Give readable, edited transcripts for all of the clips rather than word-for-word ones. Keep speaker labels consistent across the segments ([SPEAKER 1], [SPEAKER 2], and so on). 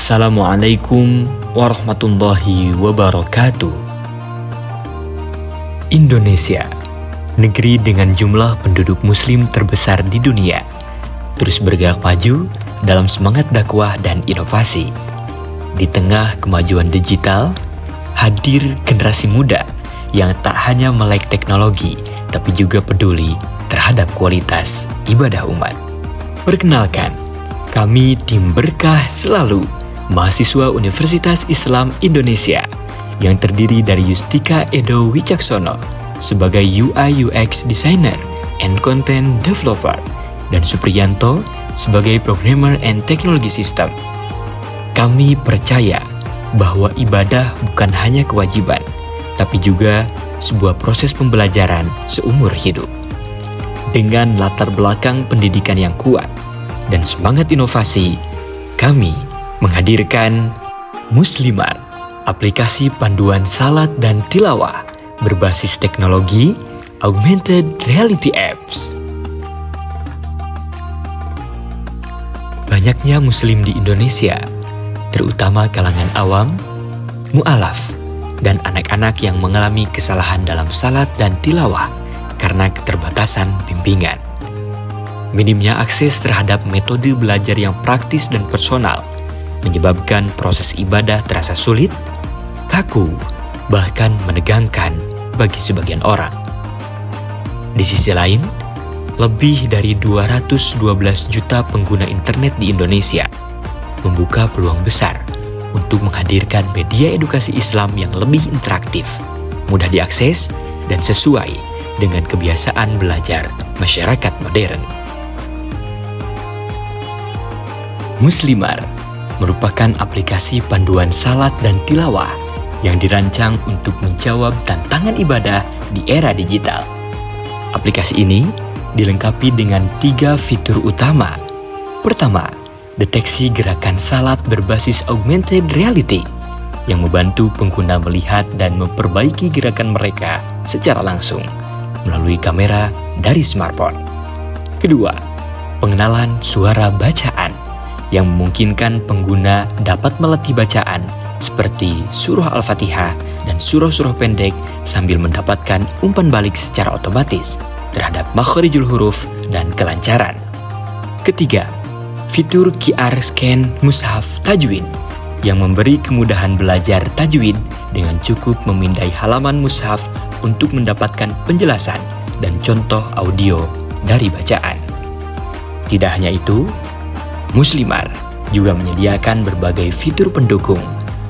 [SPEAKER 1] Assalamualaikum warahmatullahi wabarakatuh. Indonesia, negeri dengan jumlah penduduk muslim terbesar di dunia, terus bergerak maju dalam semangat dakwah dan inovasi. Di tengah kemajuan digital, hadir generasi muda yang tak hanya melek teknologi, tapi juga peduli terhadap kualitas ibadah umat. Perkenalkan, kami tim Berkah Selalu, mahasiswa Universitas Islam Indonesia, yang terdiri dari Yustika Edo Wicaksono sebagai UI UX Designer and Content Developer, dan Supriyanto sebagai Programmer and Technology System. Kami percaya bahwa ibadah bukan hanya kewajiban, tapi juga sebuah proses pembelajaran seumur hidup. Dengan latar belakang pendidikan yang kuat dan semangat inovasi, kami menghadirkan Muslimart, aplikasi panduan salat dan tilawah berbasis teknologi Augmented Reality Apps. Banyaknya muslim di Indonesia, terutama kalangan awam, mu'alaf, dan anak-anak yang mengalami kesalahan dalam salat dan tilawah karena keterbatasan bimbingan. Minimnya akses terhadap metode belajar yang praktis dan personal menyebabkan proses ibadah terasa sulit, kaku, bahkan menegangkan bagi sebagian orang. Di sisi lain, lebih dari 212 juta pengguna internet di Indonesia membuka peluang besar untuk menghadirkan media edukasi Islam yang lebih interaktif, mudah diakses, dan sesuai dengan kebiasaan belajar masyarakat modern. Muslimart merupakan aplikasi panduan salat dan tilawah yang dirancang untuk menjawab tantangan ibadah di era digital. Aplikasi ini dilengkapi dengan 3 fitur utama. Pertama, deteksi gerakan salat berbasis augmented reality yang membantu pengguna melihat dan memperbaiki gerakan mereka secara langsung melalui kamera dari smartphone. Kedua, pengenalan suara bacaan yang memungkinkan pengguna dapat melatih bacaan seperti surah Al-Fatihah dan surah-surah pendek sambil mendapatkan umpan balik secara otomatis terhadap makhrijul huruf dan kelancaran. Ketiga, fitur QR Scan Mushaf Tajwid yang memberi kemudahan belajar tajwid dengan cukup memindai halaman mushaf untuk mendapatkan penjelasan dan contoh audio dari bacaan. Tidak hanya itu, Muslimart juga menyediakan berbagai fitur pendukung,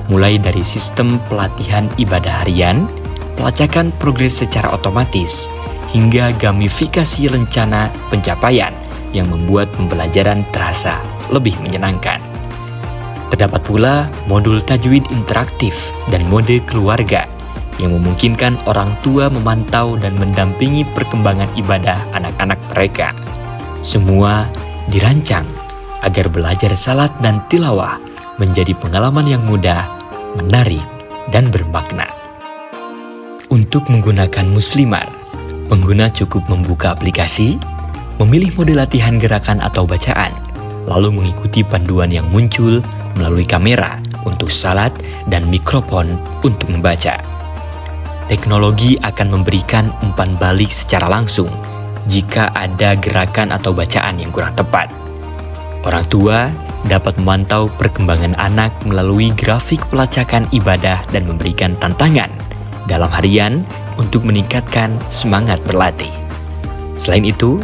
[SPEAKER 1] mulai dari sistem pelatihan ibadah harian, pelacakan progres secara otomatis, hingga gamifikasi rencana pencapaian yang membuat pembelajaran terasa lebih menyenangkan. Terdapat pula modul tajwid interaktif dan mode keluarga yang memungkinkan orang tua memantau dan mendampingi perkembangan ibadah anak-anak mereka. Semua dirancang agar belajar salat dan tilawah menjadi pengalaman yang mudah, menarik, dan bermakna. Untuk menggunakan Muslimart, pengguna cukup membuka aplikasi, memilih mode latihan gerakan atau bacaan, lalu mengikuti panduan yang muncul melalui kamera untuk salat dan mikrofon untuk membaca. Teknologi akan memberikan umpan balik secara langsung jika ada gerakan atau bacaan yang kurang tepat. Orang tua dapat memantau perkembangan anak melalui grafik pelacakan ibadah dan memberikan tantangan dalam harian untuk meningkatkan semangat berlatih. Selain itu,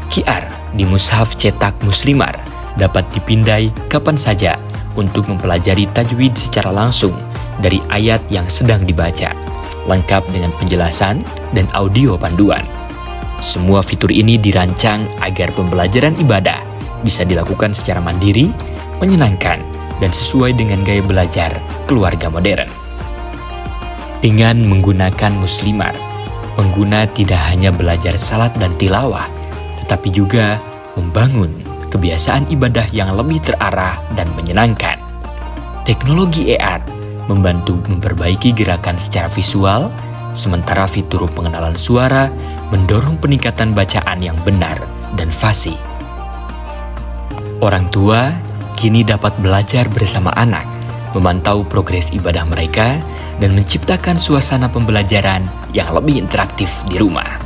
[SPEAKER 1] QR di mushaf cetak Muslimart dapat dipindai kapan saja untuk mempelajari tajwid secara langsung dari ayat yang sedang dibaca, lengkap dengan penjelasan dan audio panduan. Semua fitur ini dirancang agar pembelajaran ibadah bisa dilakukan secara mandiri, menyenangkan, dan sesuai dengan gaya belajar keluarga modern. Dengan menggunakan Muslimart, pengguna tidak hanya belajar salat dan tilawah, tetapi juga membangun kebiasaan ibadah yang lebih terarah dan menyenangkan. Teknologi AR membantu memperbaiki gerakan secara visual, sementara fitur pengenalan suara mendorong peningkatan bacaan yang benar dan fasih. Orang tua kini dapat belajar bersama anak, memantau progres ibadah mereka, dan menciptakan suasana pembelajaran yang lebih interaktif di rumah.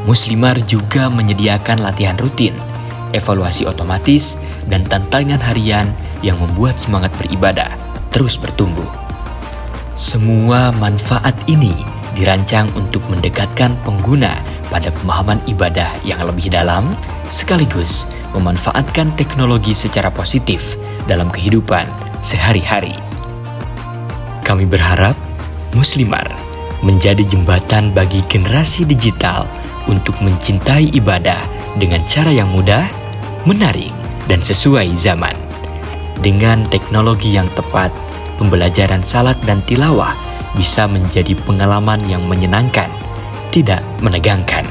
[SPEAKER 1] Muslimar juga menyediakan latihan rutin, evaluasi otomatis, dan tantangan harian yang membuat semangat beribadah terus bertumbuh. Semua manfaat ini dirancang untuk mendekatkan pengguna pada pemahaman ibadah yang lebih dalam, sekaligus memanfaatkan teknologi secara positif dalam kehidupan sehari-hari. Kami berharap Muslimar menjadi jembatan bagi generasi digital untuk mencintai ibadah dengan cara yang mudah, menarik, dan sesuai zaman. Dengan teknologi yang tepat, pembelajaran salat dan tilawah bisa menjadi pengalaman yang menyenangkan, tidak menegangkan.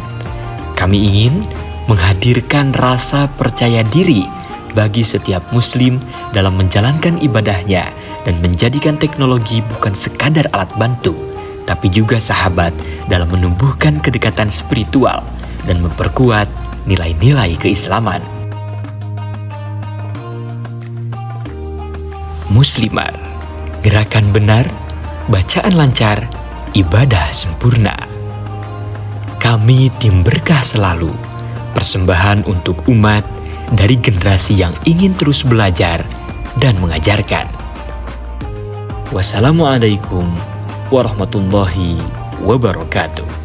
[SPEAKER 1] Kami ingin menghadirkan rasa percaya diri bagi setiap muslim dalam menjalankan ibadahnya dan menjadikan teknologi bukan sekadar alat bantu, tapi juga sahabat dalam menumbuhkan kedekatan spiritual dan memperkuat nilai-nilai keislaman. Muslimar, gerakan benar, bacaan lancar, ibadah sempurna. Kami tim berkah selalu, persembahan untuk umat dari generasi yang ingin terus belajar dan mengajarkan. Wassalamualaikum warahmatullahi wabarakatuh.